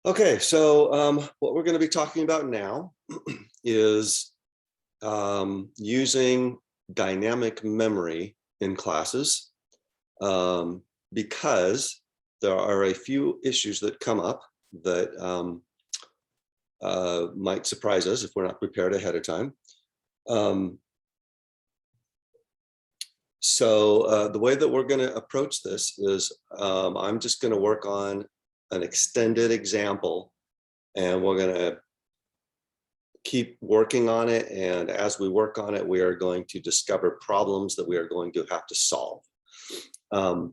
Okay, so what we're going to be talking about now is using dynamic memory in classes because there are a few issues that come up that might surprise us if we're not prepared ahead of time. So the way that we're going to approach this is I'm just going to work on an extended example, and we're going to keep working on it. And as we work on it, we are going to discover problems that we are going to have to solve. So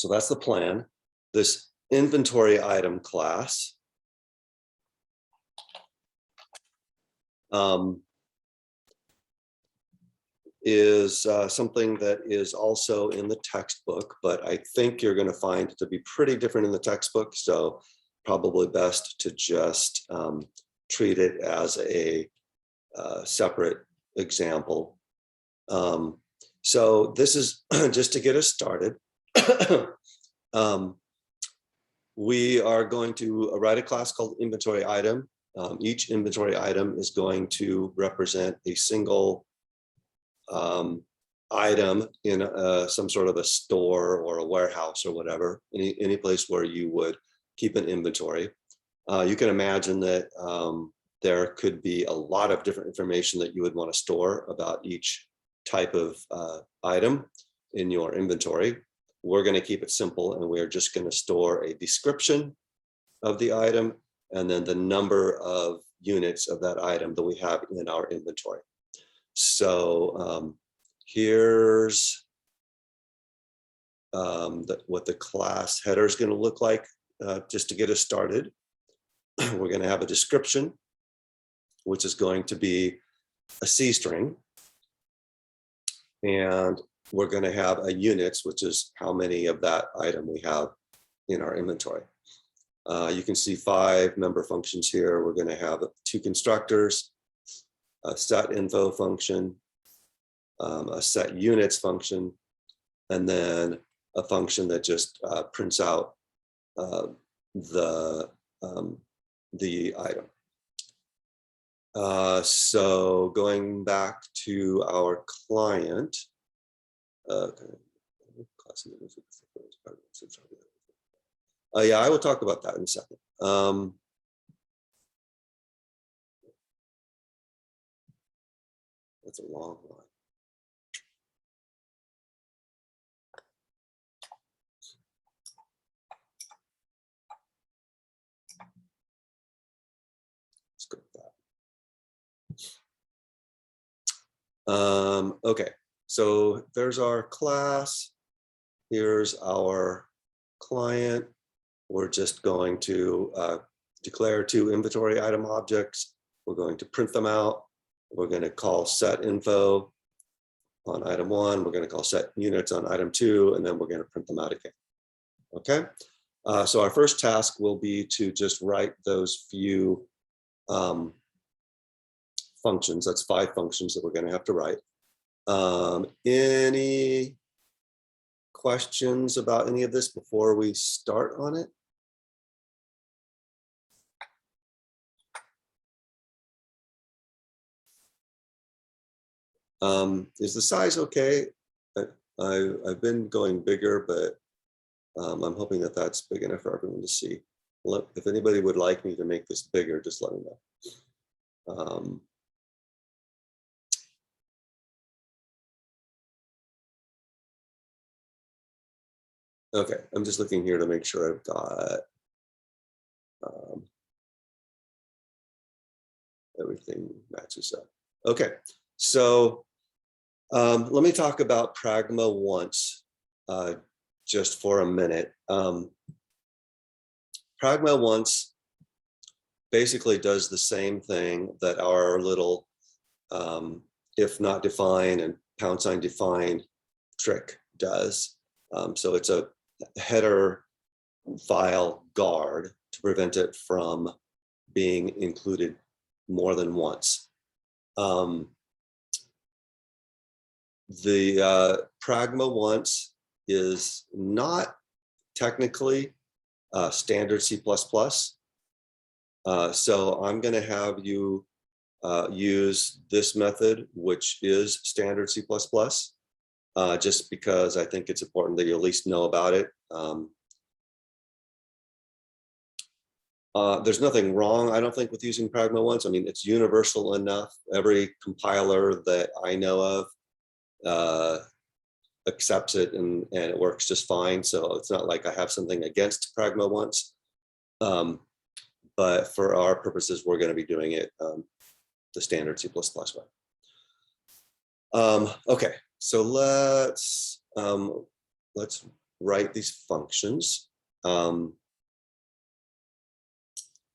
that's the plan. This inventory item class is something that is also in the textbook, but I think you're going to find it to be pretty different in the textbook. So probably best to just treat it as a separate example. So this is just to get us started. We are going to write a class called inventory item. Each inventory item is going to represent a single item in some sort of a store or a warehouse or whatever, any place where you would keep an inventory. You can imagine that there could be a lot of different information that you would want to store about each type of item in your inventory. We're going to keep it simple, and we're just going to store a description of the item and then the number of units of that item that we have in our inventory. So here's what the class header is going to look like just to get us started. We're going to have a description, which is going to be a C string. And we're going to have a units, which is how many of that item we have in our inventory. You can see 5 member functions here. We're going to have 2 constructors, a set info function, a set units function, and then a function that just prints out the item. So going back to our client, yeah, I will talk about that in a second. That's a long line. Let's go with that. Okay, so there's our class. Here's our client. We're just going to declare 2 inventory item objects. We're going to print them out. We're going to call set info on item 1. We're going to call set units on item 2, and then we're going to print them out again. Okay, so our first task will be to just write those few functions. That's 5 functions that we're going to have to write. Any questions about any of this before we start on it? Is the size okay? I've been going bigger, but I'm hoping that that's big enough for everyone to see. If anybody would like me to make this bigger, just let me know. Okay, I'm just looking here to make sure I've got everything matches up. Okay, so let me talk about Pragma once, just for a minute. Pragma once basically does the same thing that our little if not define and # define trick does. So it's a header file guard to prevent it from being included more than once. The Pragma once is not technically standard C++. So I'm going to have you use this method, which is standard C++, just because I think it's important that you at least know about it. There's nothing wrong, I don't think, with using Pragma once. I mean, it's universal enough. Every compiler that I know of accepts it, and it works just fine. So it's not like I have something against Pragma once. But for our purposes, we're going to be doing it the standard C++ way. Okay, so let's write these functions.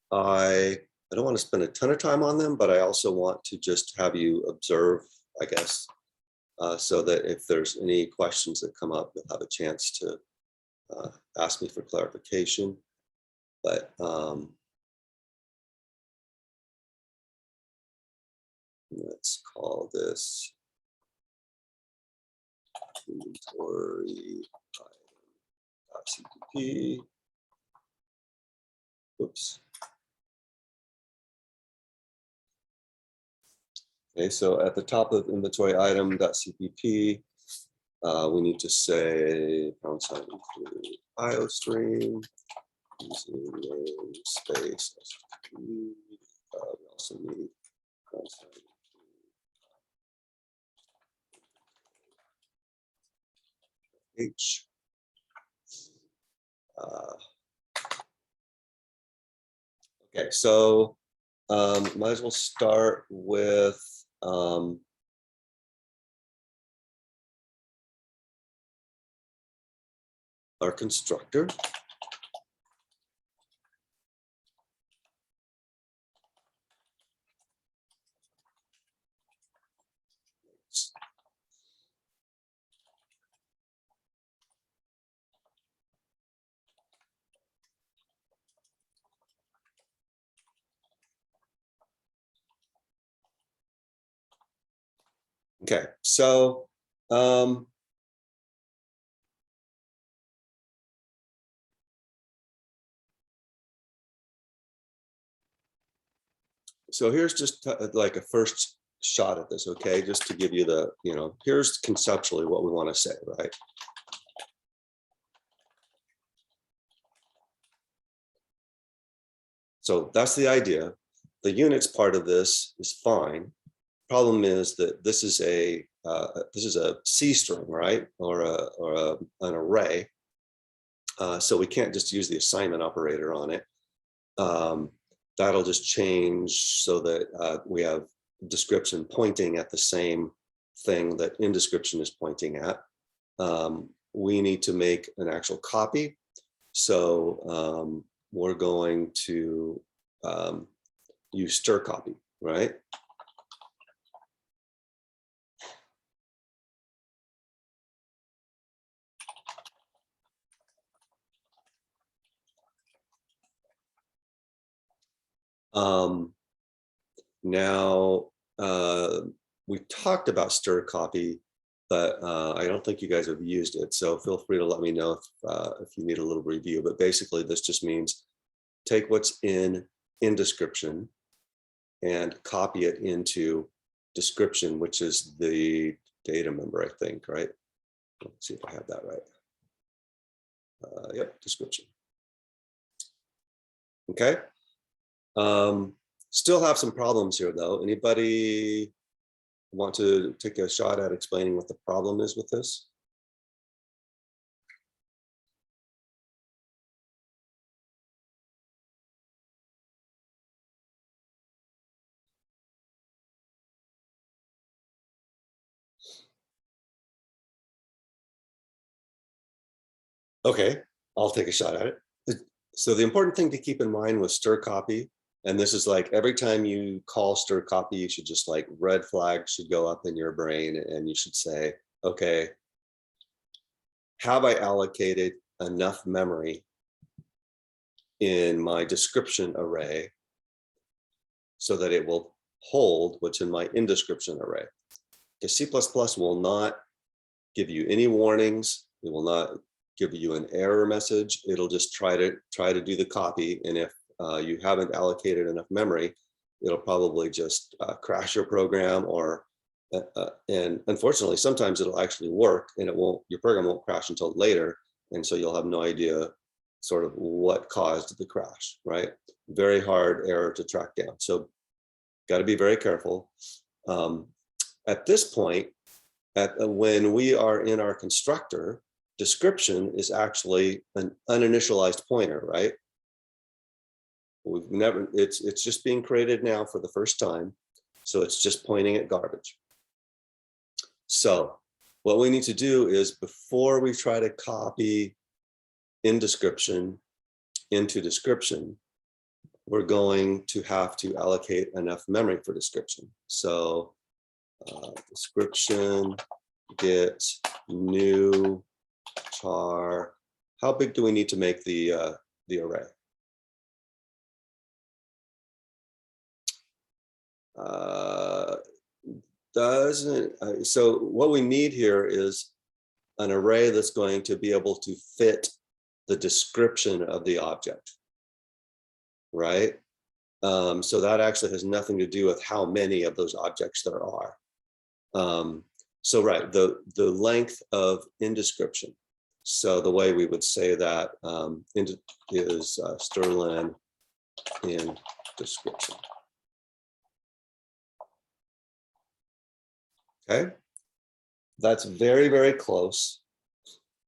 I don't want to spend a ton of time on them, but I also want to just have you observe, I guess, so that if there's any questions that come up, you'll have a chance to ask me for clarification. But let's call this inventory.cpp. Oops. Okay, so at the top of inventory item.cpp, we need to say # include iostream using namespace. We also need H. Okay, so might as well start with our constructor. Okay, so here's just like a first shot at this, okay? Just to give you the, here's conceptually what we want to say, right? So that's the idea. The units part of this is fine. Problem is that this is a C string, right? Or an array. So we can't just use the assignment operator on it. That'll just change so that we have description pointing at the same thing that in description is pointing at. We need to make an actual copy. So we're going to use strcpy, right? Now, we talked about strcpy, but I don't think you guys have used it. So feel free to let me know if you need a little review. But basically, this just means take what's in description and copy it into description, which is the data member, I think, right? Let's see if I have that right. Yep, description. Okay. Still have some problems here, though. Anybody want to take a shot at explaining what the problem is with this? Okay, I'll take a shot at it. So the important thing to keep in mind with strcpy, and this is like every time you call strcpy, you should just like red flag should go up in your brain, and you should say, okay, have I allocated enough memory in my description array so that it will hold what's in my in description array? Because C++ will not give you any warnings. It will not give you an error message. It'll just try to do the copy. And if you haven't allocated enough memory, it'll probably just crash your program, or and unfortunately, sometimes it'll actually work and your program won't crash until later. And so you'll have no idea sort of what caused the crash, right? Very hard error to track down. So got to be very careful. At this point, when we are in our constructor, description is actually an uninitialized pointer, right? It's just being created now for the first time. So it's just pointing at garbage. So what we need to do is, before we try to copy in description into description, we're going to have to allocate enough memory for description. So description get new char. How big do we need to make the array? So what we need here is an array that's going to be able to fit the description of the object, right? So that actually has nothing to do with how many of those objects there are. So right, the length of in description. So the way we would say that is strlen in description. Okay, that's very, very close.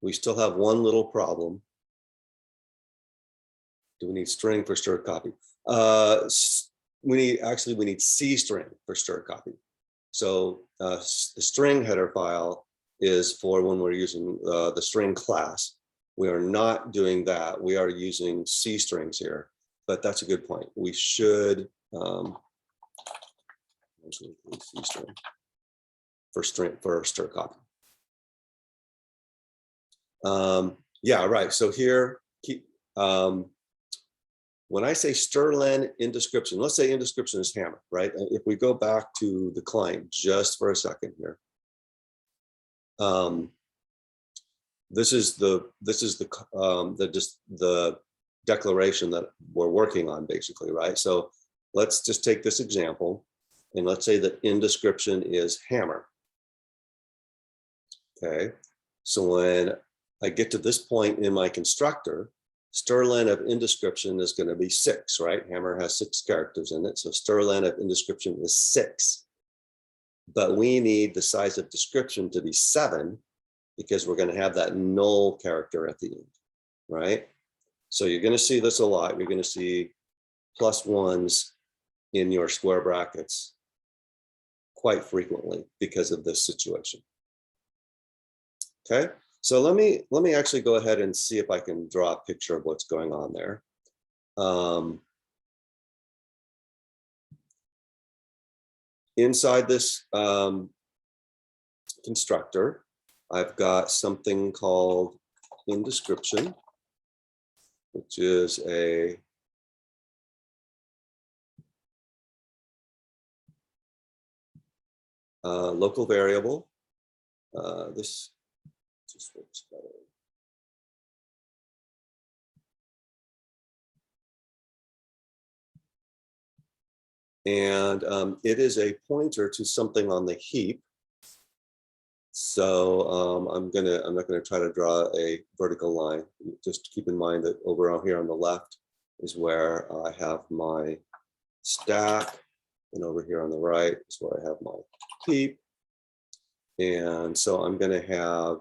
We still have one little problem. Do we need string for stir copy? We need C string for stir copy. So the string header file is for when we're using the string class. We are not doing that. We are using C strings here, but that's a good point. We should C string for stir copy. Yeah, right. So here, when I say strlen in description, let's say in description is hammer, right? If we go back to the client just for a second here, this is the declaration that we're working on, basically, right? So let's just take this example, and let's say that in description is hammer. Okay, so when I get to this point in my constructor, strlen of in description is going to be 6, right? Hammer has 6 characters in it, so strlen of in description is 6. But we need the size of description to be 7, because we're going to have that null character at the end, right? So you're going to see this a lot. You're going to see +1s in your square brackets quite frequently because of this situation. Okay, so let me actually go ahead and see if I can draw a picture of what's going on there. Inside this constructor, I've got something called in description, which is a local variable. This just works better. And it is a pointer to something on the heap. So I'm not gonna try to draw a vertical line. Just keep in mind that over out here on the left is where I have my stack, and over here on the right is where I have my heap. And so I'm gonna have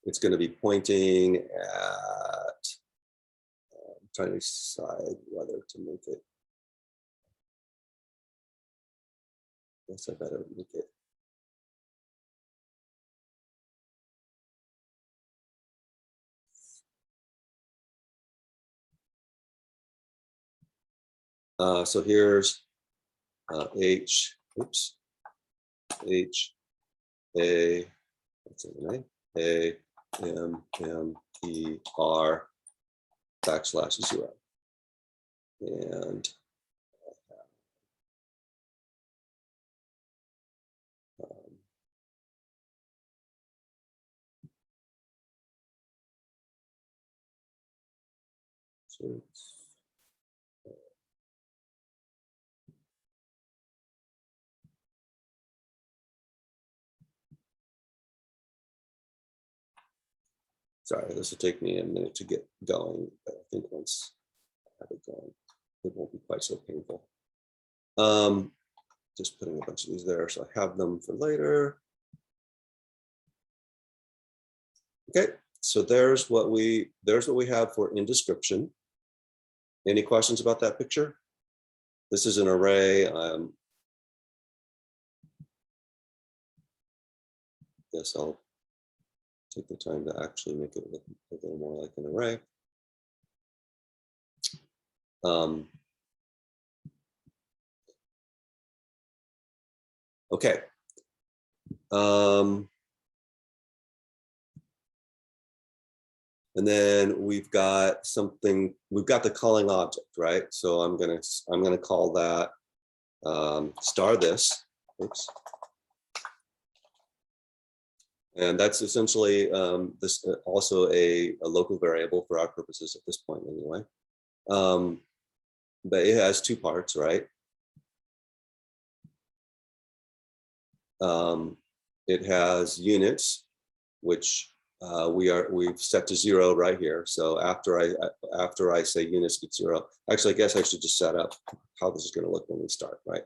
it's gonna be pointing at, I'm trying to decide whether to make it. I guess I better make it. So here's H, oops, H, A, what's the name? A, M, M, E, R, \0. And Sorry, this will take me a minute to get going, but I think once I have it going, it won't be quite so painful. Just putting a bunch of these there so I have them for later. Okay, so there's what we have for in description. Any questions about that picture? This is an array. Guess I'll take the time to actually make it look a little more like an array. Okay. And then we've got something, we've got the calling object, right? So I'm gonna call that star this. Oops. And that's essentially this also a local variable for our purposes at this point anyway. But it has two parts, right? It has units, which we've set to 0 right here. So after I say units get 0, actually I guess I should just set up how this is going to look when we start, right?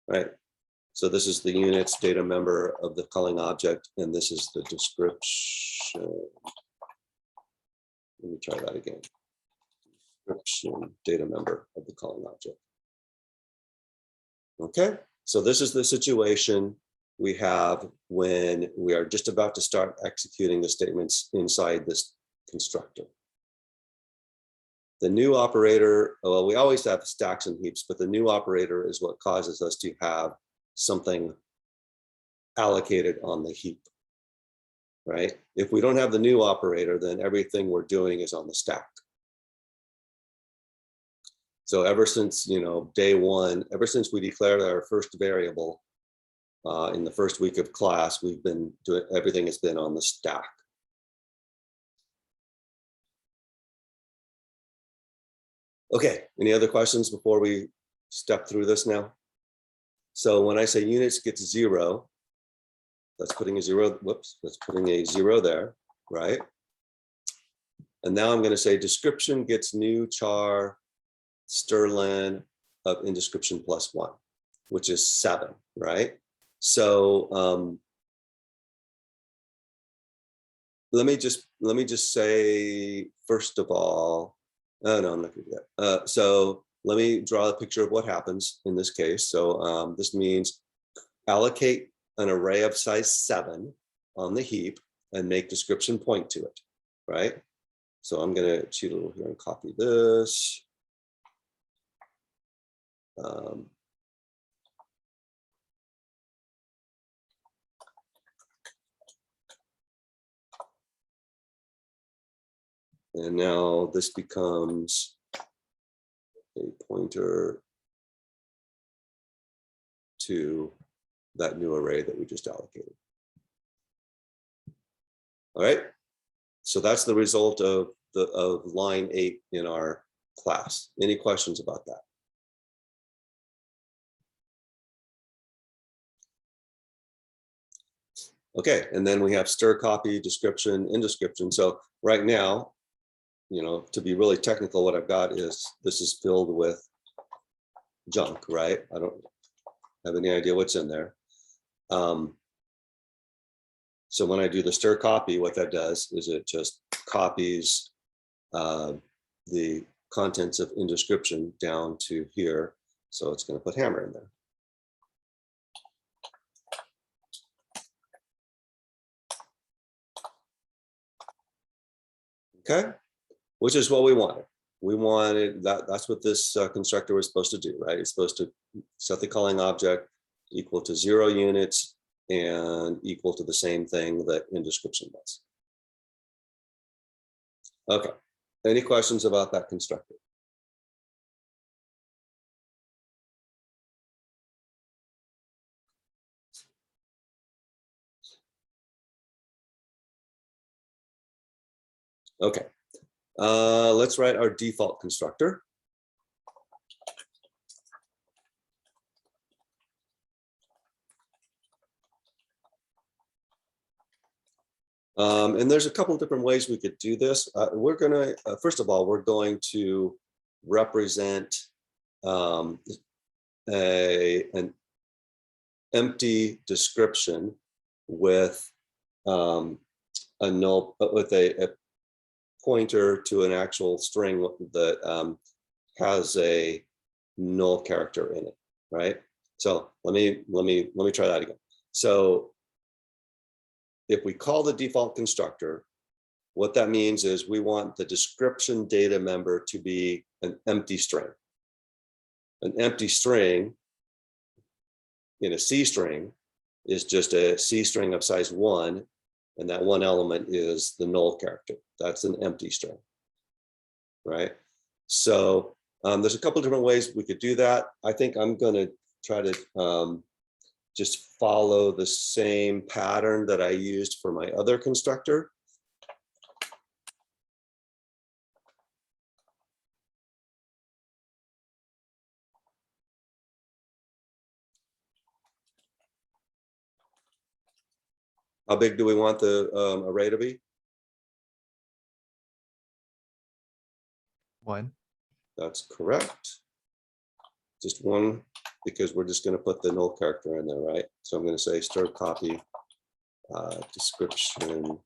Right. So this is the units data member of the calling object, and this is the description. Let me try that again. Description data member of the calling object. Okay, so this is the situation we have when we are just about to start executing the statements inside this constructor. The new operator, well, we always have stacks and heaps, but the new operator is what causes us to have something allocated on the heap, right? If we don't have the new operator, then everything we're doing is on the stack. So ever since, day one, ever since we declared our first variable in the first week of class, we've been doing, everything has been on the stack. Okay, any other questions before we step through this now? So when I say units gets 0, that's putting a 0, whoops, that's putting a 0 there, right? And now I'm going to say description gets new char strlen of in description plus 1, which is 7, right? So let me just say, first of all, oh no, I'm not going to do that. So let me draw a picture of what happens in this case. So this means allocate an array of size 7 on the heap and make description point to it, right? So I'm going to cheat a little here and copy this. And now this becomes a pointer to that new array that we just allocated. All right, so that's the result of line 8 in our class. Any questions about that? Okay, and then we have stir copy, description, in description. So right now, to be really technical, what I've got is this is filled with junk, right? I don't have any idea what's in there. So when I do the stir copy, what that does is it just copies the contents of in description down to here. So it's going to put hammer in there. Okay, which is what we wanted. We wanted that. That's what this constructor was supposed to do, right? It's supposed to set the calling object equal to 0 units and equal to the same thing that in description was. Okay, any questions about that constructor? Okay, Let's write our default constructor. And there's a couple of different ways we could do this. We're going to, first of all, we're going to represent an empty description with a null, with a pointer to an actual string that has a null character in it, right? So let me try that again. So if we call the default constructor, what that means is we want the description data member to be an empty string. An empty string in a C string is just a C string of size 1, and that one element is the null character. That's an empty string, right? So there's a couple of different ways we could do that. I think I'm going to try to just follow the same pattern that I used for my other constructor. How big do we want the array to be? 1. That's correct. Just 1, because we're just going to put the null character in there, right? So I'm going to say stir copy description.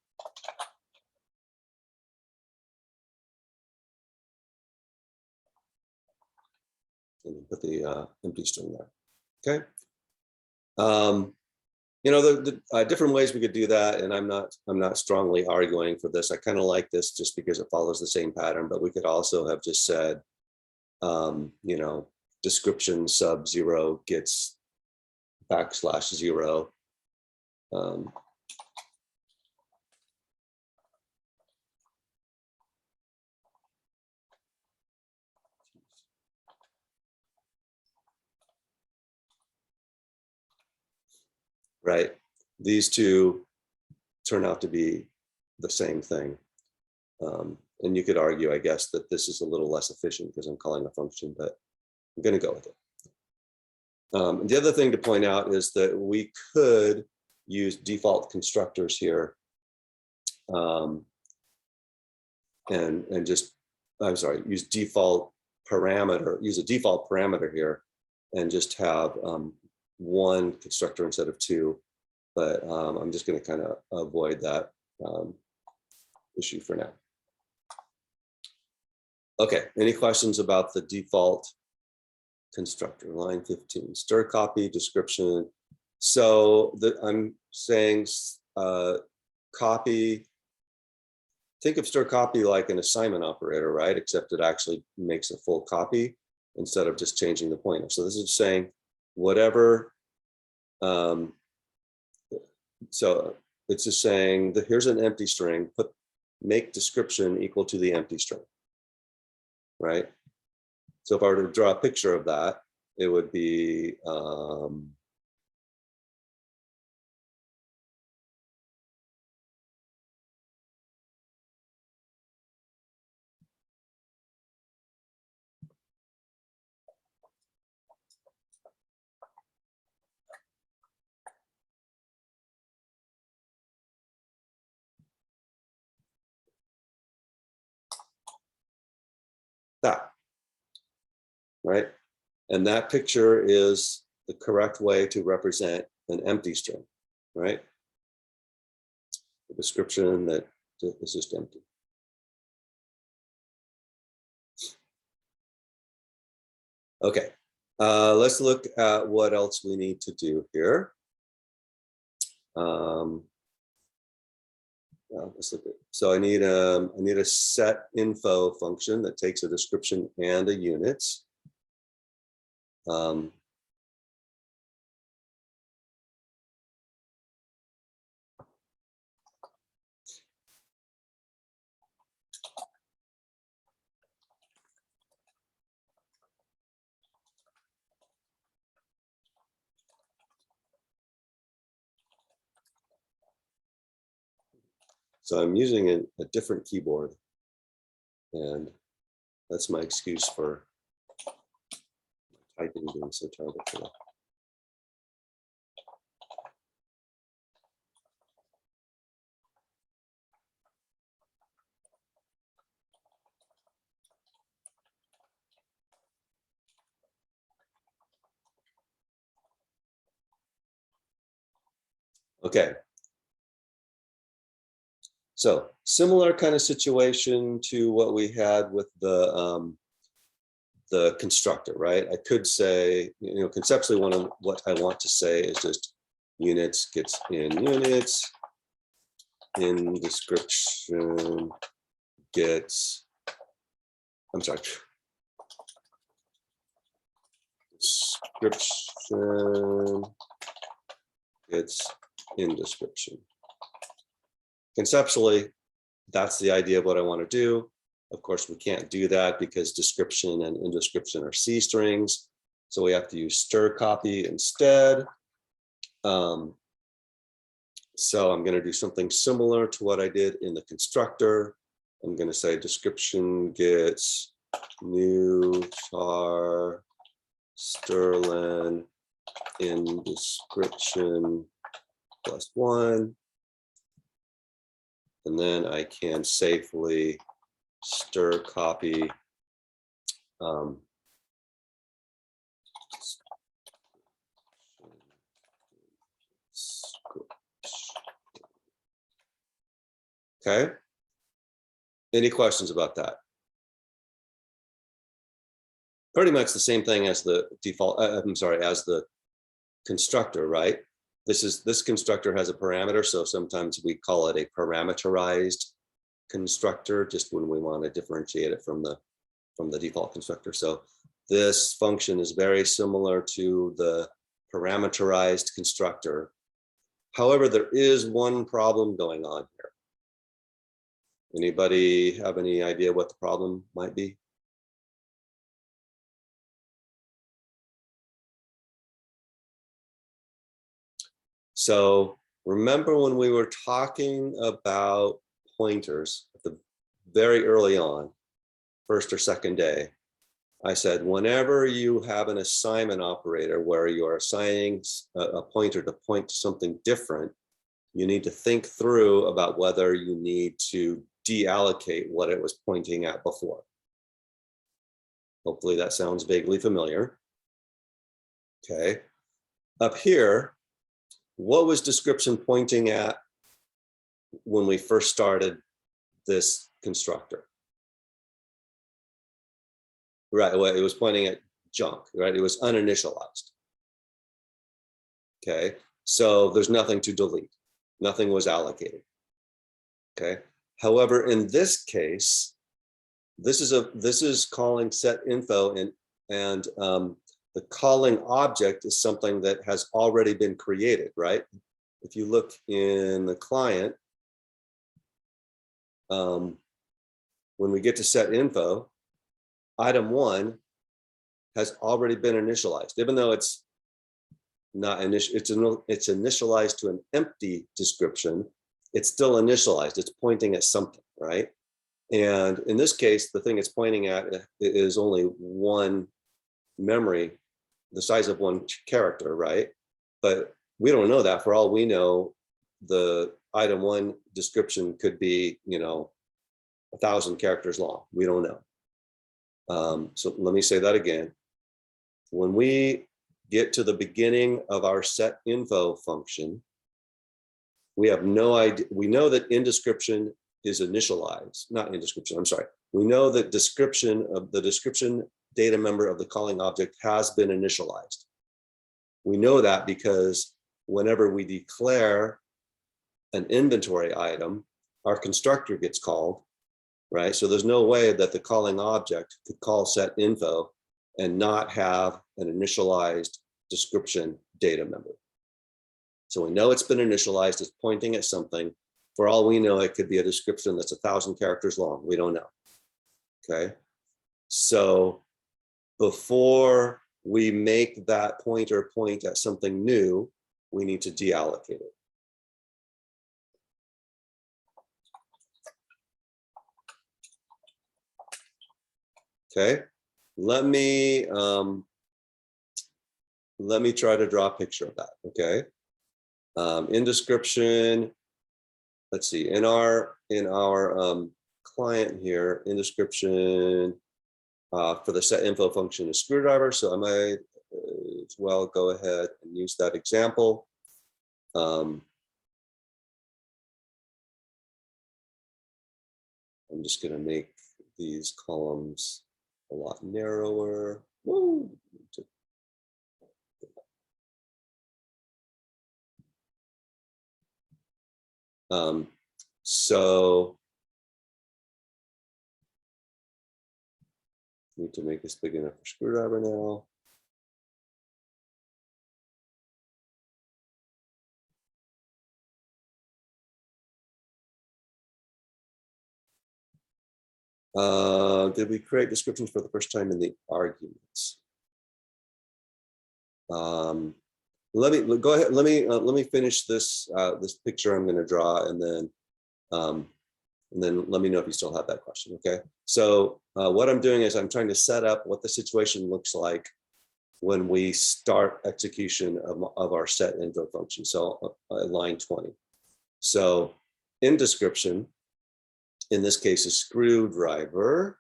And then put the empty string there. Okay. You know, the different ways we could do that, and I'm not strongly arguing for this. I kind of like this just because it follows the same pattern, but we could also have just said, you know, description sub 0 gets \0. Right. These two turn out to be the same thing. And you could argue, I guess, that this is a little less efficient because I'm calling a function, but I'm going to go with it. The other thing to point out is that we could use default constructors here and just, I'm sorry, use a default parameter here and just have one constructor instead of 2. But I'm just going to kind of avoid that issue for now. Okay, any questions about the default constructor? Line 15, stir copy description. So I'm saying copy, think of stir copy like an assignment operator, right? Except it actually makes a full copy instead of just changing the pointer. So this is saying whatever, so it's just saying that here's an empty string, make description equal to the empty string, right? So if I were to draw a picture of that, it would be that, right? And that picture is the correct way to represent an empty string, right? The description that is just empty. Okay, let's look at what else we need to do here. Let's look at, so I need a set info function that takes a description and a units. So I'm using a different keyboard. And that's my excuse for typing being so terrible today. Okay. So similar kind of situation to what we had with the constructor, right? I could say, conceptually what I want to say is just units gets in units, in description gets, I'm sorry, description gets in description. Conceptually, that's the idea of what I want to do. Of course, we can't do that because description and in description are C strings. So we have to use stir copy instead. So I'm going to do something similar to what I did in the constructor. I'm going to say description gets new char Sterlen in description +1. And then I can safely stir copy okay. Any questions about that? Pretty much the same thing as the default, as the constructor, right? This constructor has a parameter, so sometimes we call it a parameterized constructor, just when we want to differentiate it from the default constructor. So this function is very similar to the parameterized constructor. However, there is one problem going on here. Anybody have any idea what the problem might be? So remember when we were talking about pointers at the very early on, first or second day, I said, whenever you have an assignment operator where you are assigning a pointer to point to something different, you need to think through about whether you need to deallocate what it was pointing at before. Hopefully that sounds vaguely familiar. Okay. Up here, what was description pointing at when we first started this constructor? Right, well, it was pointing at junk, right? It was uninitialized. Okay, so there's nothing to delete. Nothing was allocated. Okay, however, in this case, this is calling set info, and the calling object is something that has already been created, right? If you look in the client, when we get to set info, item 1 has already been initialized, even though it's not initial, it's initialized to an empty description. It's still initialized. It's pointing at something, right? And in this case, the thing it's pointing at is only one memory, the size of one character, right? But we don't know that. For all we know, the item 1 description could be, 1,000 characters long. We don't know. So let me say that again. When we get to the beginning of our set info function, we have no idea. We know that in description is initialized, not in description, I'm sorry. We know that description of the description data member of the calling object has been initialized. We know that because whenever we declare an inventory item, our constructor gets called, right? So there's no way that the calling object could call set info and not have an initialized description data member. So we know it's been initialized, it's pointing at something. For all we know, it could be a description that's 1,000 characters long. We don't know. Okay. So before we make that pointer point at something new, we need to deallocate it. Okay, let me try to draw a picture of that. Okay, in description, let's see, in our client here, in description for the set info function is screwdriver. So I might as well go ahead and use that example. I'm just going to make these columns a lot narrower. Woo. So need to make this big enough for screwdriver now. Did we create descriptions for the first time in the arguments? Let me go ahead. Let me finish this this picture I'm going to draw, and then let me know if you still have that question. Okay. So what I'm doing is I'm trying to set up what the situation looks like when we start execution of our set info function. So line 20. So in description, in this case, a screwdriver.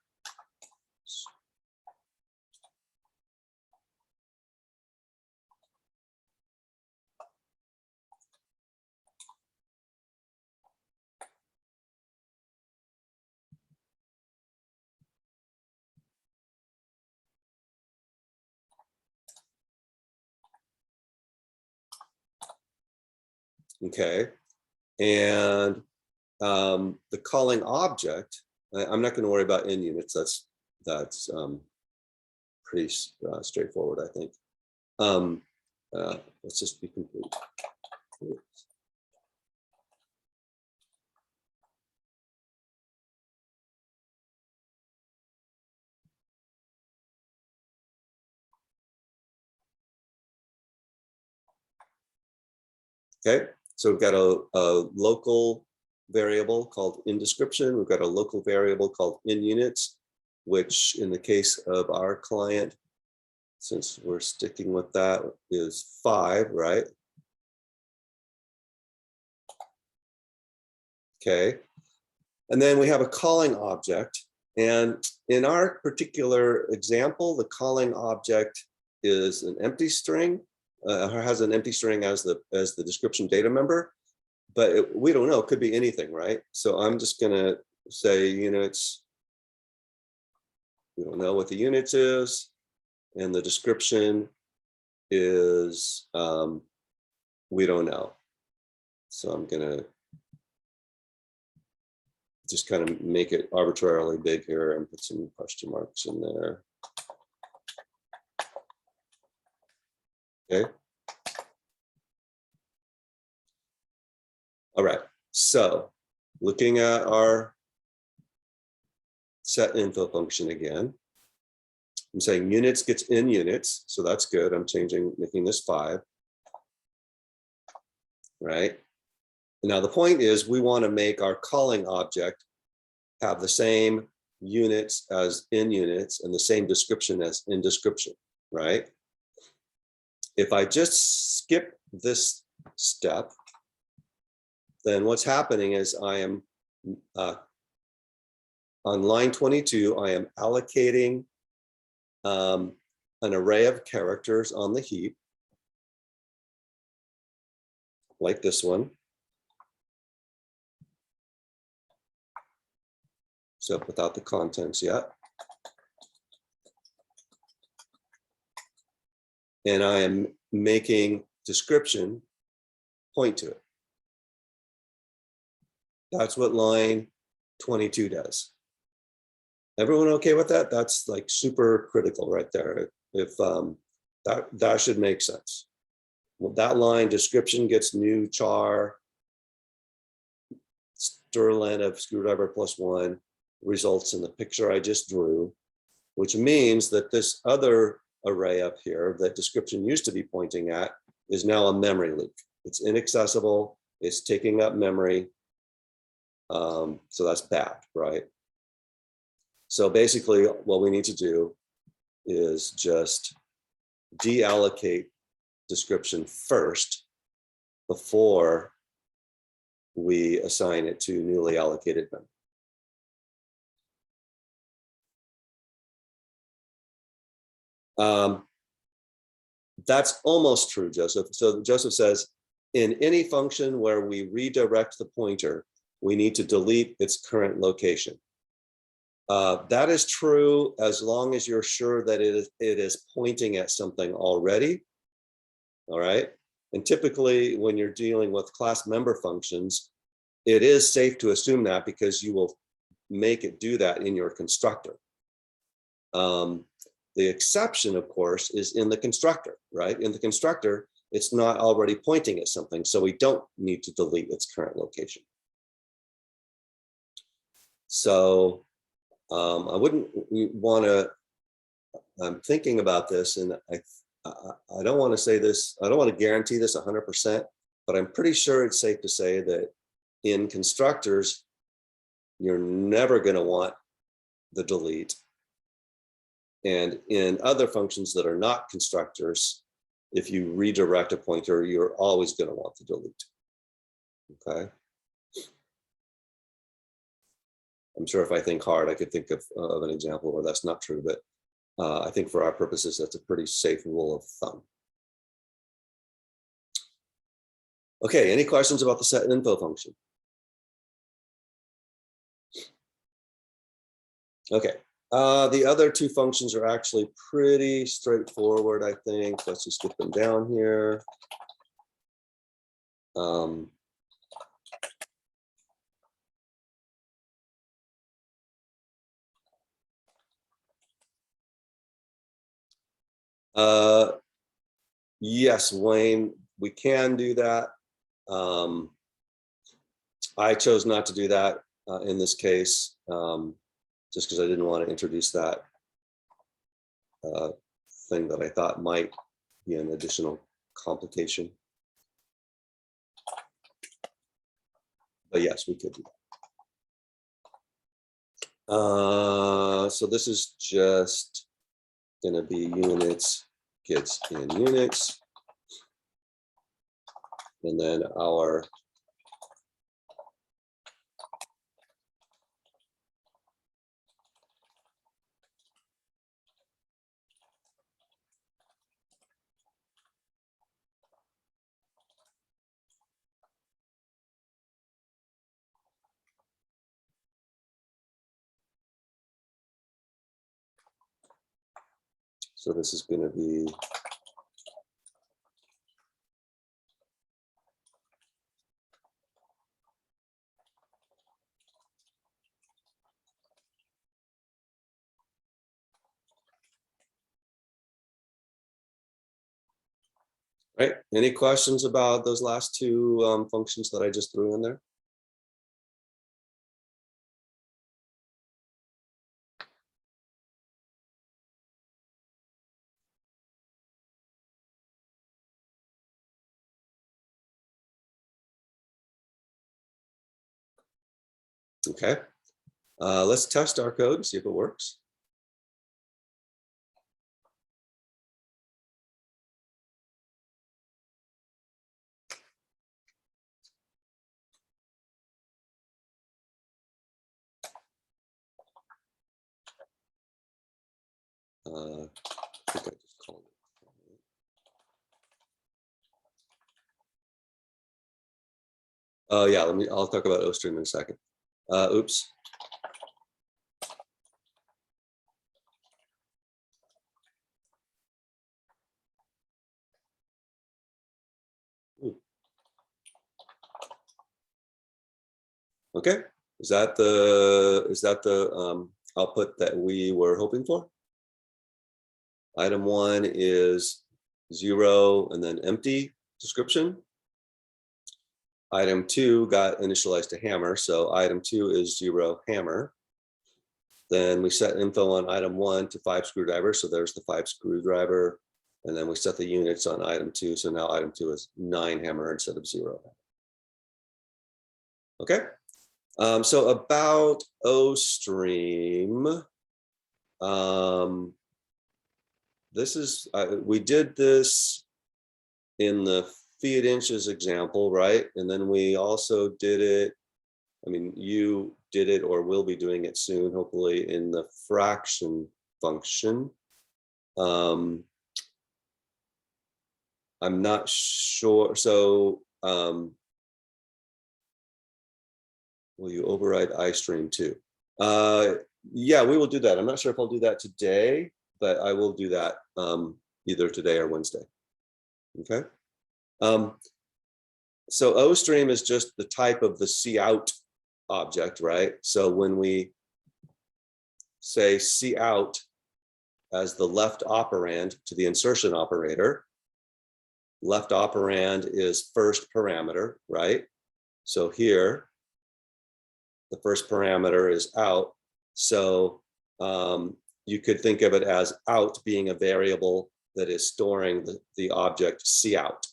Okay, and the calling object, I'm not going to worry about in units. That's pretty straightforward, I think. Let's just be complete. Okay, so we've got a local variable called in description. We've got a local variable called in units, which in the case of our client, since we're sticking with that, is 5, right? Okay, and then we have a calling object. And in our particular example, the calling object is an empty string, has an empty string as the description data member, but we don't know, it could be anything, right? So I'm just gonna say units, we don't know what the units is, and the description is, we don't know. So I'm gonna just kind of make it arbitrarily big here and put some question marks in there. Okay. All right, so looking at our set info function again, I'm saying units gets in units, so that's good. I'm making this 5, right? Now the point is we want to make our calling object have the same units as in units and the same description as in description, right? If I just skip this step, then what's happening is I am on line 22, I am allocating an array of characters on the heap, like this one. So without the contents yet. And I am making description point to it. That's what line 22 does. Everyone okay with that? That's like super critical right there. If that should make sense. Well, that line description gets new char, Sterlen of screwdriver +1 results in the picture I just drew, which means that this other array up here that description used to be pointing at is now a memory leak. It's inaccessible, it's taking up memory. So that's bad, right? So basically what we need to do is just deallocate description first before we assign it to newly allocated memory. That's almost true, Joseph. So Joseph says, in any function where we redirect the pointer, we need to delete its current location. That is true as long as you're sure that it is pointing at something already. All right. And typically when you're dealing with class member functions, it is safe to assume that because you will make it do that in your constructor. The exception, of course, is in the constructor, right? In the constructor, it's not already pointing at something, so we don't need to delete its current location. So I wouldn't want to, I'm thinking about this, and I don't want to say this, I don't want to guarantee this 100%, but I'm pretty sure it's safe to say that in constructors, you're never going to want the delete. And in other functions that are not constructors, if you redirect a pointer, you're always going to want to delete. Okay. I'm sure if I think hard, I could think of an example where that's not true, but I think for our purposes, that's a pretty safe rule of thumb. Okay, any questions about the set info function? Okay. The other two functions are actually pretty straightforward, I think. Let's just get them down here. Yes, Wayne, we can do that. I chose not to do that in this case, just because I didn't want to introduce that thing that I thought might be an additional complication. But yes, we could do that. So this is just going to be units gets in Unix. And then our so this is going to be right. Any questions about those last two functions that I just threw in there? Okay. Let's test our code, see if it works. I think I just called it. Oh yeah, I'll talk about OStream in a second. Oops. Okay, is that the output that we were hoping for? Item 1 is 0 and then empty description. Item 2 got initialized to hammer, so item 2 is 0 hammer. Then we set info on item 1 to 5 screwdriver, so there's the 5 screwdriver. And then we set the units on item 2, so now item 2 is 9 hammer instead of 0. Okay, so about OStream, This is, we did this in the feet inches example, right? And then we also did it, I mean, you did it or will be doing it soon, hopefully, in the fraction function. I'm not sure. So will you override iStream too? Yeah, we will do that. I'm not sure if I'll do that today, but I will do that either today or Wednesday. Okay. So OStream is just the type of the cout object, right? So when we say cout as the left operand to the insertion operator, left operand is first parameter, right? So here, the first parameter is out. So you could think of it as out being a variable that is storing the object cout.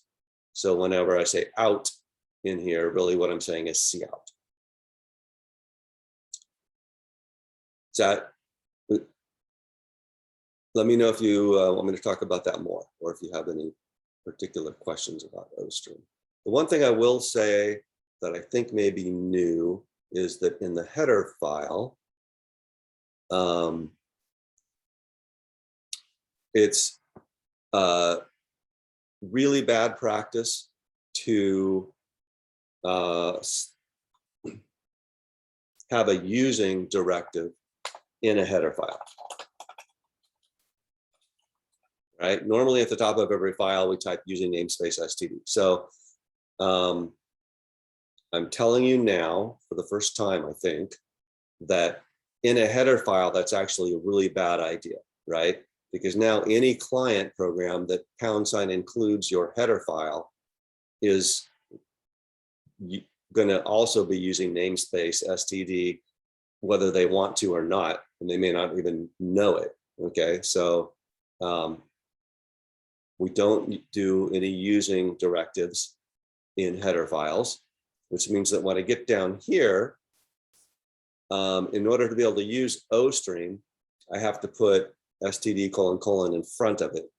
So whenever I say out in here, really what I'm saying is cout. Let me know if you want me to talk about that more, or if you have any particular questions about OStream. The one thing I will say that I think may be new is that in the header file, it's really bad practice to have a using directive in a header file. Right? Normally at the top of every file, we type using namespace std. So I'm telling you now for the first time, I think, that in a header file, that's actually a really bad idea, right? Because now any client program that # includes your header file is going to also be using namespace std, whether they want to or not, and they may not even know it. Okay, so we don't do any using directives in header files, which means that when I get down here, in order to be able to use OStream, I have to put std : in front of it.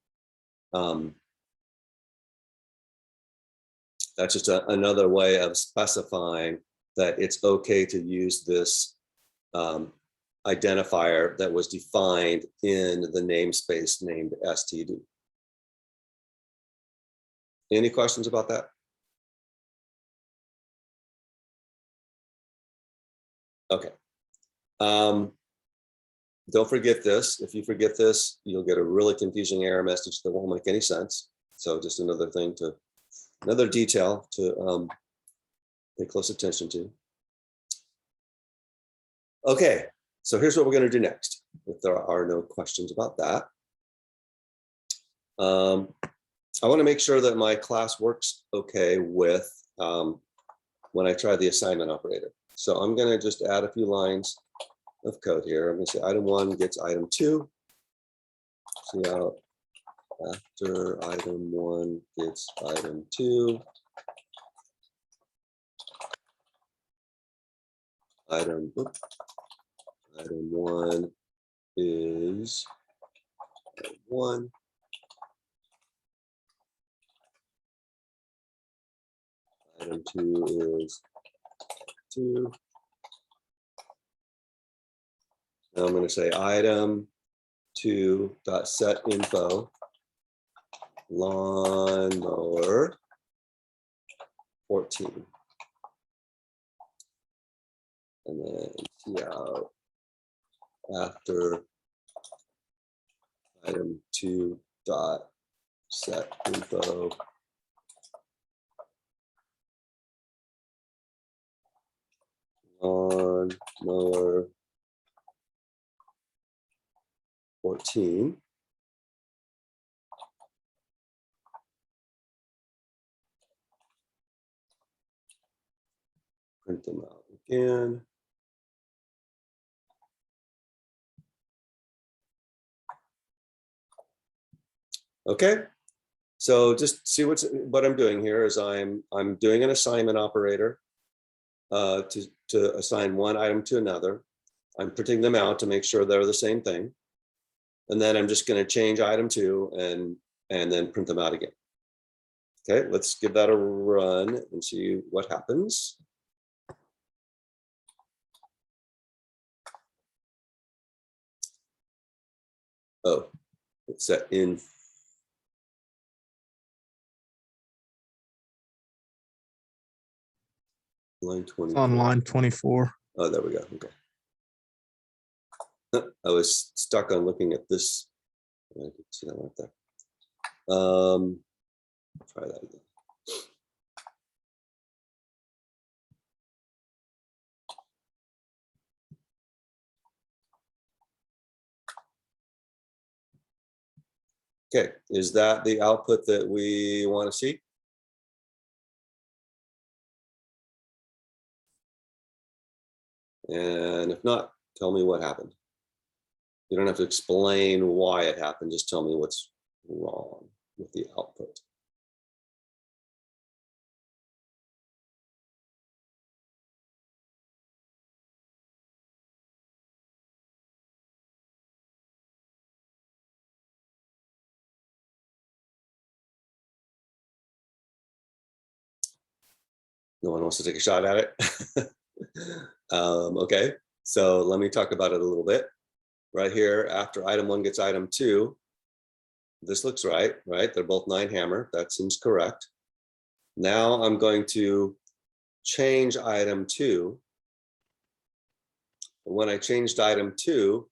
That's just another way of specifying that it's okay to use this identifier that was defined in the namespace named std. Any questions about that? Okay. Don't forget this. If you forget this, you'll get a really confusing error message that won't make any sense. So just another thing to, another detail to pay close attention to. Okay, so here's what we're going to do next, if there are no questions about that. I want to make sure that my class works okay with when I try the assignment operator. So I'm going to just add a few lines of code here. I'm going to say item 1 gets item 2. Cout after item 1 gets item 2. Item 1 is 1. Item 2 is 2. Now I'm going to say item 2 dot set info lawnmower 14. And then cout after item 2 dot set info lawnmower 14. Print them out again. Okay, so just see what I'm doing here is I'm doing an assignment operator to assign one item to another. I'm printing them out to make sure they're the same thing. And then I'm just going to change item 2 and then print them out again. Okay, let's give that a run and see what happens. Oh, it's set in. Line 24. On line 24. Oh, there we go. Okay. I was stuck on looking at this. I can see that right there. Try that again. Okay, is that the output that we want to see? And if not, tell me what happened. You don't have to explain why it happened, just tell me what's wrong with the output. No one wants to take a shot at it. Okay, so let me talk about it a little bit. Right here, after item 1 gets item 2, this looks right? They're both 9 hammer. That seems correct. Now I'm going to change item 2. When I changed item 2,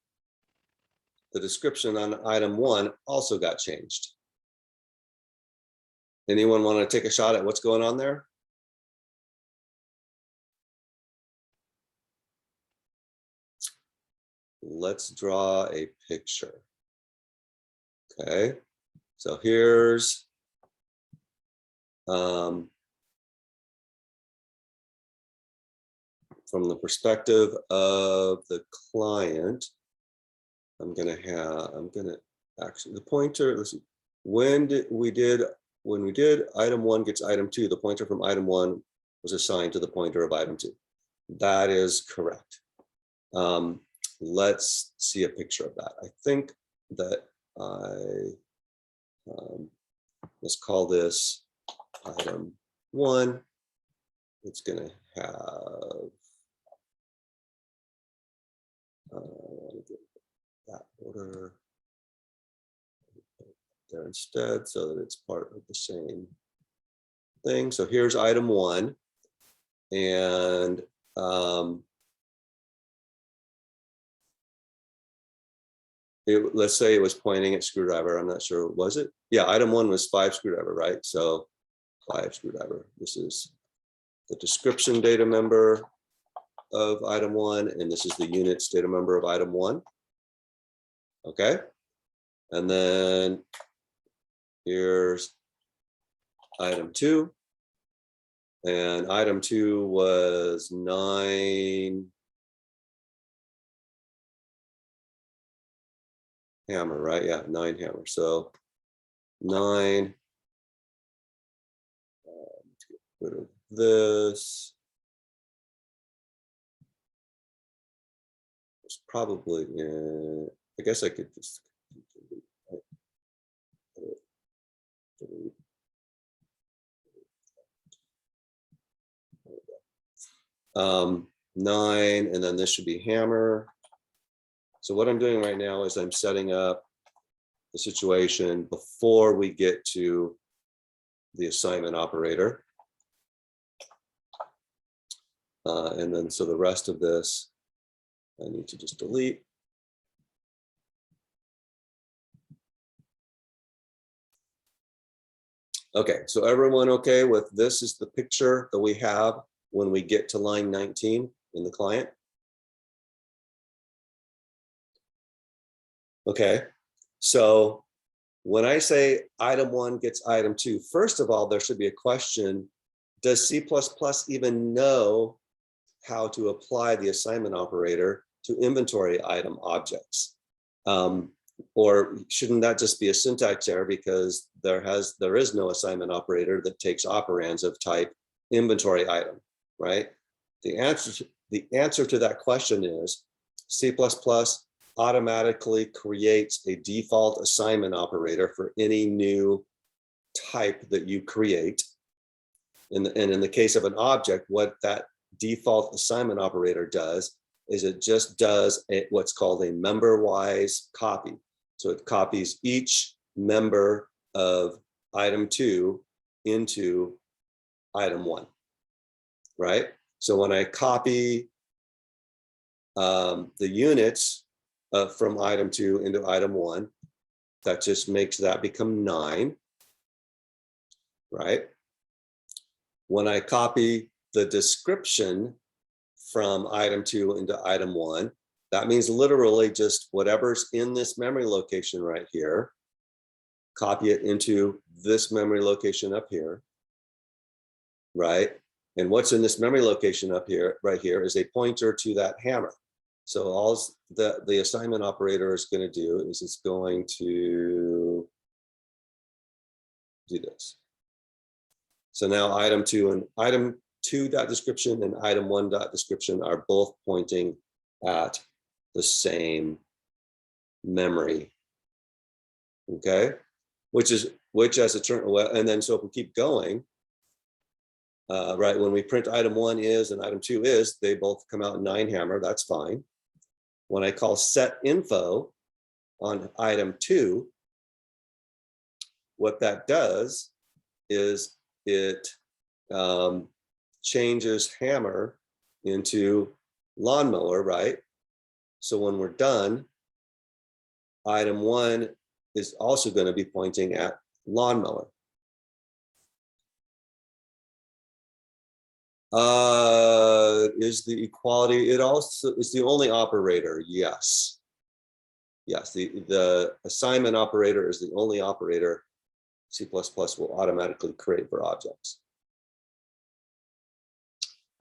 the description on item 1 also got changed. Anyone want to take a shot at what's going on there? Let's draw a picture. Okay, so here's from the perspective of the client, I'm gonna actually the pointer. Listen, when we did item 1 gets item 2, the pointer from item 1 was assigned to the pointer of item 2. That is correct. Let's see a picture of that. I think that let's call this item 1. It's going to have that order there instead, so that it's part of the same thing. So here's item 1, and let's say it was pointing at screwdriver. I'm not sure. Was it? Yeah, item 1 was 5 screwdriver, right? So 5 screwdriver. This is the description data member of item 1, and this is the units data member of item 1. Okay. And then here's item 2. And item 2 was 9 hammer, right? Yeah, 9 hammer. So 9. Let's get rid of this. It's probably, I guess I could just delete. 9, and then this should be hammer. So what I'm doing right now is I'm setting up the situation before we get to the assignment operator. And then so the rest of this, I need to just delete. Okay, so everyone okay with this is the picture that we have when we get to line 19 in the client? Okay, so when I say item 1 gets item 2, first of all, there should be a question. Does C++ even know how to apply the assignment operator to inventory item objects? Or shouldn't that just be a syntax error because there is no assignment operator that takes operands of type inventory item, right? The answer to that question is C++ automatically creates a default assignment operator for any new type that you create. And in the case of an object, what that default assignment operator does is it just does what's called a member-wise copy. So it copies each member of item 2 into item 1, right? So when I copy the units from item 2 into item 1, that just makes that become 9, right? When I copy the description from item 2 into item 1, that means literally just whatever's in this memory location right here, copy it into this memory location up here, right? And what's in this memory location up here, right here, is a pointer to that hammer. So all the assignment operator is going to do is it's going to do this. So now item 2 and item 2.description and item 1.description are both pointing at the same memory. Okay, which as it turns, well, and then so if we keep going, right, when we print item 1 is and item 2 is, they both come out 9 hammer, that's fine. When I call set info on item 2, what that does is it changes hammer into lawnmower, right? So when we're done, item 1 is also going to be pointing at lawnmower. Is the equality, it also is the only operator, yes. Yes, the assignment operator is the only operator C++ will automatically create for objects.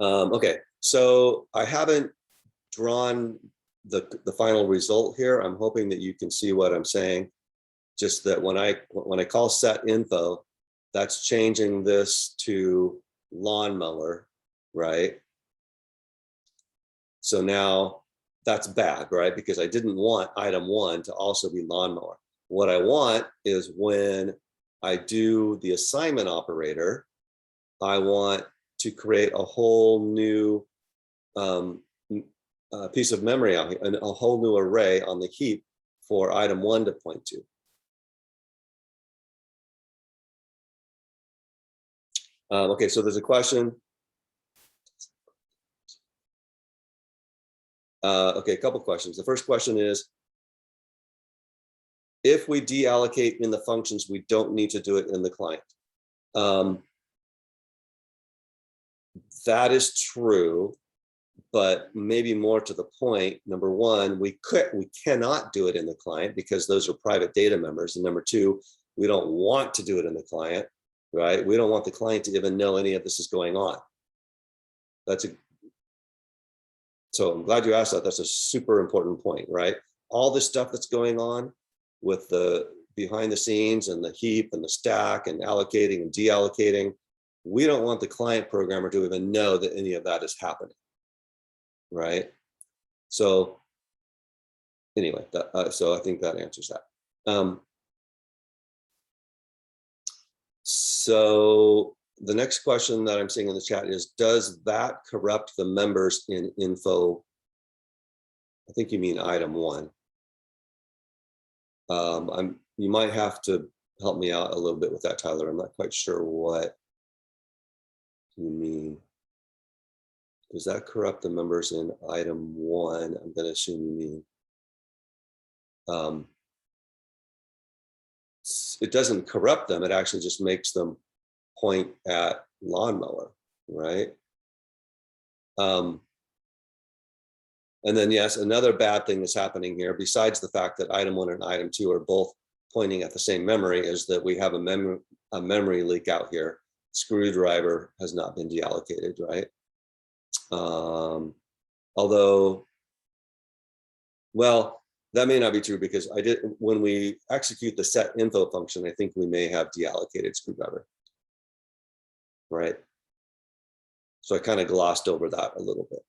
Okay, so I haven't drawn the final result here. I'm hoping that you can see what I'm saying. Just that when I call set info, that's changing this to lawnmower, right? So now that's bad, right? Because I didn't want item 1 to also be lawnmower. What I want is when I do the assignment operator, I want to create a whole new piece of memory out here, and a whole new array on the heap for item 1 to point to. Okay, so there's a question. Okay, a couple questions. The first question is, if we deallocate in the functions, we don't need to do it in the client. That is true, but maybe more to the point, number one, we cannot do it in the client because those are private data members. And number two, we don't want to do it in the client, right? We don't want the client to even know any of this is going on. So I'm glad you asked that. That's a super important point, right? All this stuff that's going on with the behind the scenes and the heap and the stack and allocating and deallocating, we don't want the client programmer to even know that any of that is happening, right? So anyway, so I think that answers that. So the next question that I'm seeing in the chat is, does that corrupt the members in info? I think you mean item 1. You might have to help me out a little bit with that, Tyler. I'm not quite sure what you mean. Does that corrupt the members in item 1? I'm going to assume you mean. It doesn't corrupt them. It actually just makes them point at lawnmower, right? And then yes, another bad thing that's happening here, besides the fact that item 1 and item 2 are both pointing at the same memory, is that we have a memory leak out here. Screwdriver has not been deallocated, right? Although, well, that may not be true because when we execute the set info function, I think we may have deallocated screwdriver, right? So I kind of glossed over that a little bit.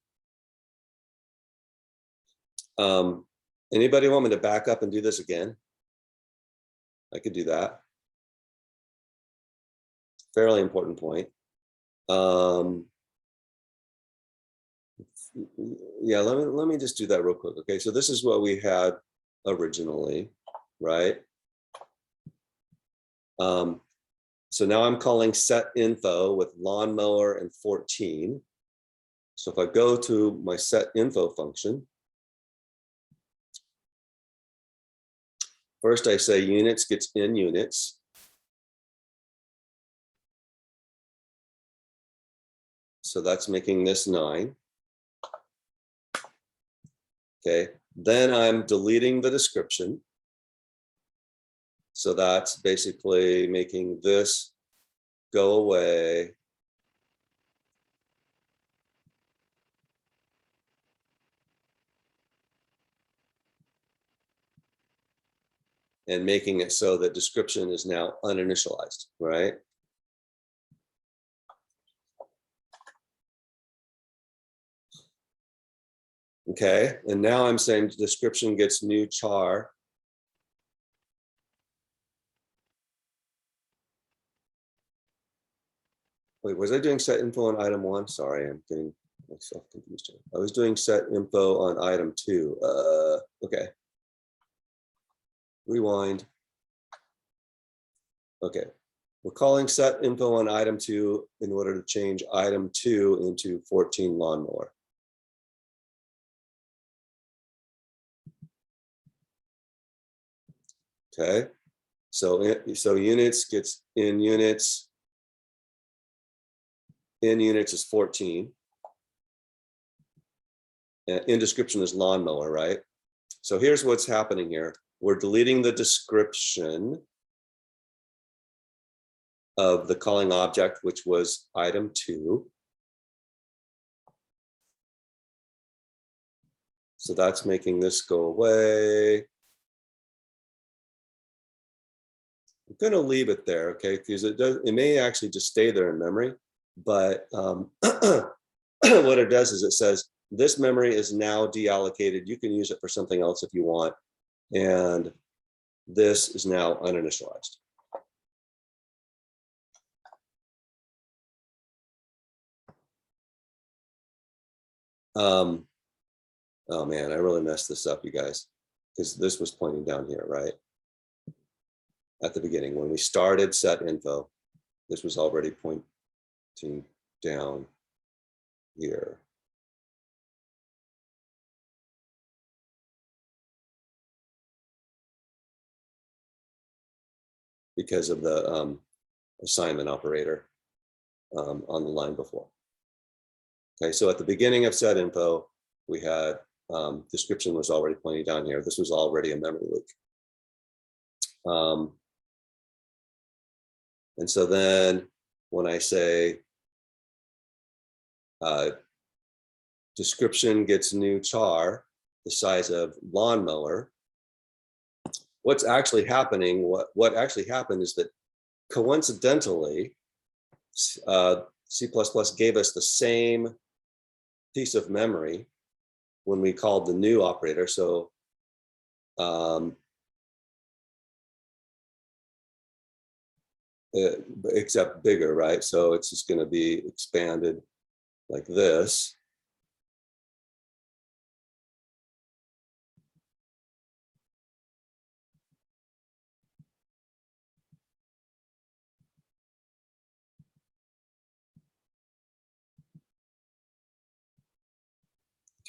Anybody want me to back up and do this again? I could do that. Fairly important point. Yeah, let me just do that real quick. Okay, so this is what we had originally, right? So now I'm calling set info with lawnmower and 14. So if I go to my set info function, first I say units gets in units. So that's making this 9. Okay, then I'm deleting the description. So that's basically making this go away. And making it so that description is now uninitialized, right? Okay, and now I'm saying description gets new char. Wait, was I doing set info on item 1? Sorry, I'm getting myself confused here. I was doing set info on item 2. Okay. Rewind. Okay, we're calling set info on item 2 in order to change item 2 into 14 lawnmower. Okay, so units gets in units. In units is 14. And in description is lawnmower, right? So here's what's happening here. We're deleting the description of the calling object, which was item 2. So that's making this go away. I'm going to leave it there, okay? Because it may actually just stay there in memory, but what it does is it says this memory is now deallocated. You can use it for something else if you want, and this is now uninitialized. Oh man, I really messed this up, you guys, because this was pointing down here, right? At the beginning, when we started set info, this was already pointing down here. Because of the assignment operator on the line before. Okay, so at the beginning of set info, we had description was already pointing down here. This was already a memory leak. And so then when I say description gets new char, the size of lawnmower, what's actually happening, what actually happened is that coincidentally, C++ gave us the same piece of memory when we called the new operator. So except bigger, right? So it's just going to be expanded like this.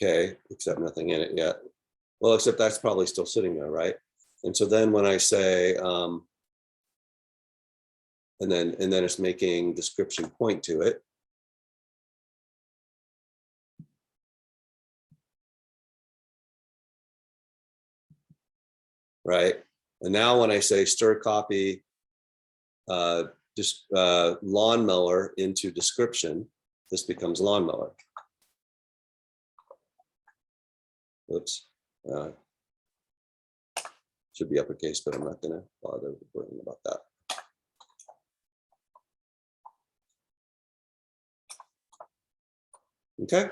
Okay, except nothing in it yet. Well, except that's probably still sitting there, right? And so then when I say, and then it's making description point to it. Right. And now when I say stir copy just lawnmower into description, this becomes lawnmower. Oops. Should be uppercase, but I'm not going to bother worrying about that. Okay.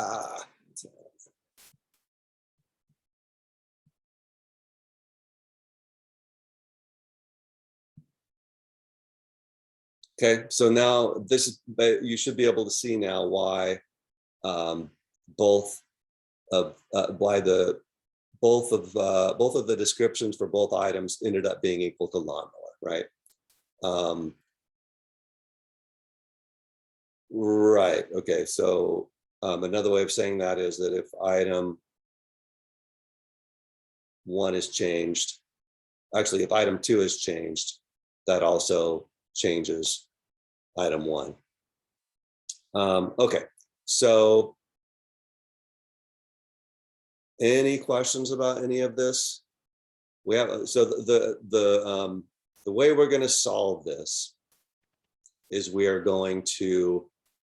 Ah. Okay, so now this is, you should be able to see now why both of why the both of the descriptions for both items ended up being equal to lawnmower, right? Right. Okay. So another way of saying that is that if item 1 is changed, actually, if item 2 is changed, that also changes item 1. Okay. So any questions about any of this? We have, so the way we're going to solve this is we are going to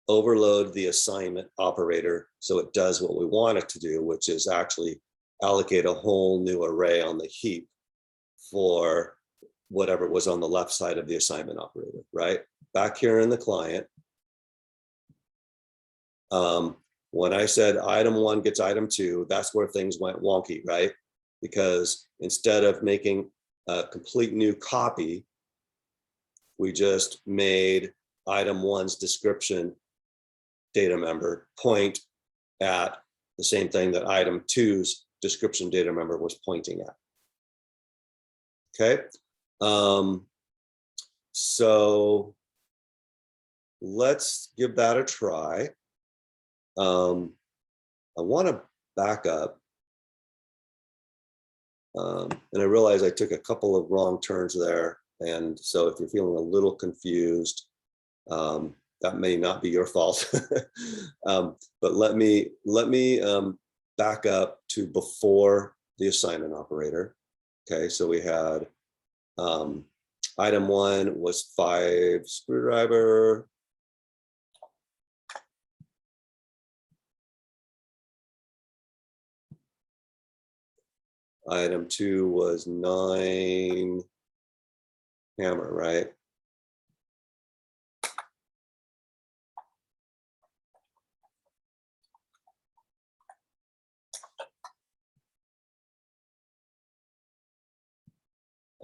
overload the assignment operator so it does what we want it to do, which is actually allocate a whole new array on the heap for whatever was on the left side of the assignment operator, right? Back here in the client, when I said item 1 gets item 2, that's where things went wonky, right? Because instead of making a complete new copy, we just made item 1's description data member point at the same thing that item 2's description data member was pointing at. Okay, so let's give that a try. I want to back up. And I realize I took a couple of wrong turns there. And so if you're feeling a little confused, that may not be your fault. But let me back up to before the assignment operator. Okay, so we had item 1 was 5 screwdriver. Item 2 was 9 hammer, right?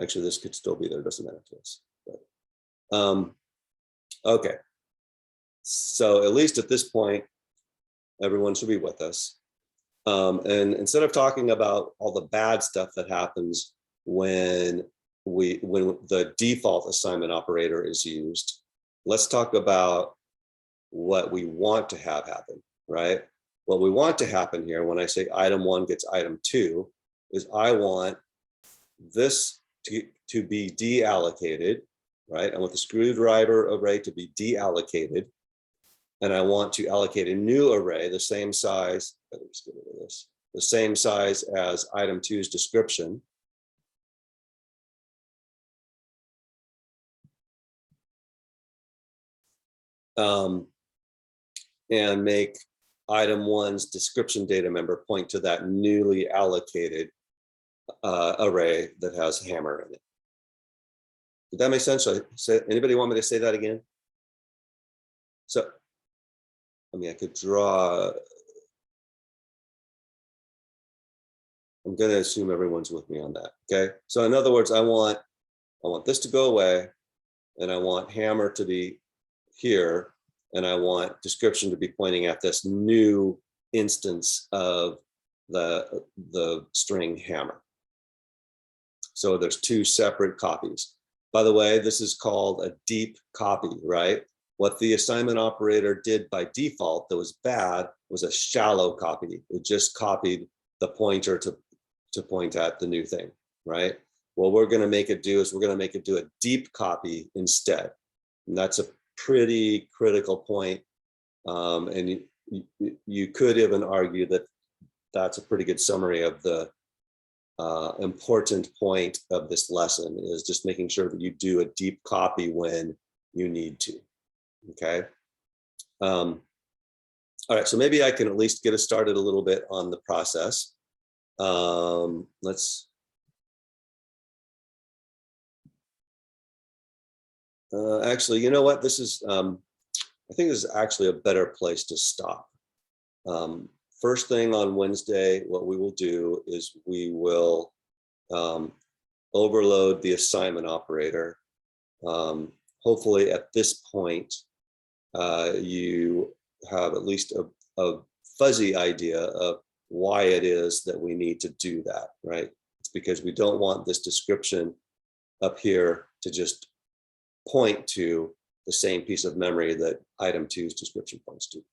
Actually, this could still be there, doesn't matter to us. But, okay, so at least at this point, everyone should be with us. And instead of talking about all the bad stuff that happens when the default assignment operator is used, let's talk about what we want to have happen, right? What we want to happen here when I say item 1 gets item 2 is I want this to be deallocated, right? I want the screwdriver array to be deallocated. And I want to allocate a new array, the same size, let's get rid of this, the same size as item 2's description. And make item 1's description data member point to that newly allocated array that has hammer in it. Did that make sense? Anybody want me to say that again? So, I mean, I could draw. I'm going to assume everyone's with me on that. Okay. So in other words, I want this to go away, and I want hammer to be here, and I want description to be pointing at this new instance of the string hammer. So there's 2 separate copies. By the way, this is called a deep copy, right? What the assignment operator did by default that was bad was a shallow copy. It just copied the pointer to point at the new thing, right? What we're going to make it do is we're going to make it do a deep copy instead. And that's a pretty critical point. And you could even argue that that's a pretty good summary of the important point of this lesson, is just making sure that you do a deep copy when you need to. Okay. All right, so maybe I can at least get us started a little bit on the process. Let's actually, you know what, this is I think this is actually a better place to stop. First thing on Wednesday, what we will do is we will overload the assignment operator. Hopefully at this point, you have at least a fuzzy idea of why it is that we need to do that, right? It's because we don't want this description up here to just point to the same piece of memory that item 2's description points to.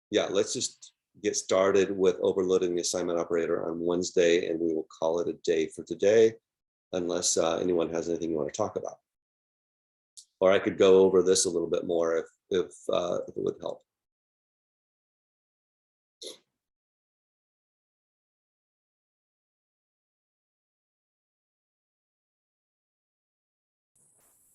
Yeah, let's just get started with overloading the assignment operator on Wednesday, and we will call it a day for today, unless anyone has anything you want to talk about. Or I could go over this a little bit more if it would help.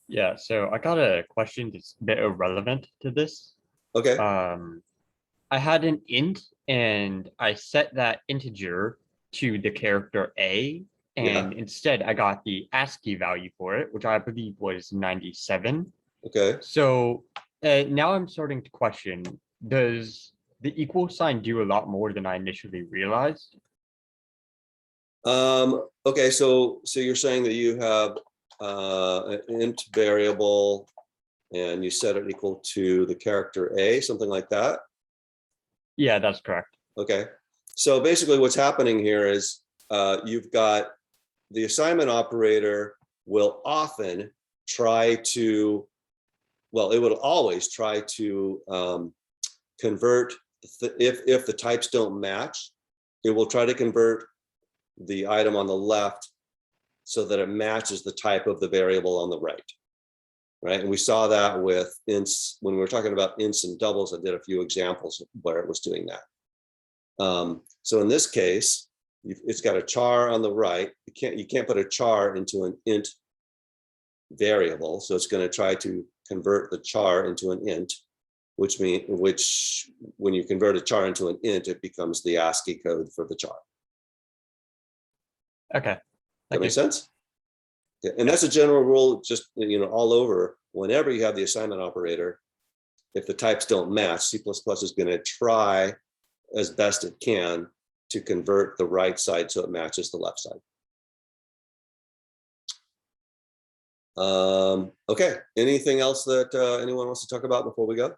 Yeah, so I got a question that's a bit irrelevant to this. Okay. I had an int and I set that integer to the character A, and Yeah. instead I got the ASCII value for it, which I believe was 97. Okay. So now I'm starting to question, does the equal sign do a lot more than I initially realized? Okay, so you're saying that you have an int variable and you set it equal to the character A, something like that? Yeah, that's correct. Okay, so basically what's happening here is you've got the assignment operator will often try to, well, it will always try to convert, if the types don't match, it will try to convert the item on the left so that it matches the type of the variable on the right. Right, and we saw that with ints when we were talking about ints and doubles. I did a few examples where it was doing that. So in this case, it's got a char on the right. You can't put a char into an int variable, so it's going to try to convert the char into an int, which when you convert a char into an int, it becomes the ASCII code for the char. Okay. That makes sense? Yeah, and that's a general rule, just all over. Whenever you have the assignment operator, if the types don't match, C++ is going to try as best it can to convert the right side so it matches the left side. Okay, anything else that anyone wants to talk about before we go?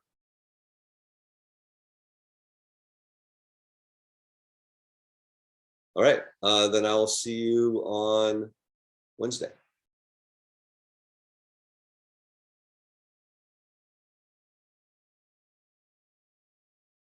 All right, then I will see you on Wednesday.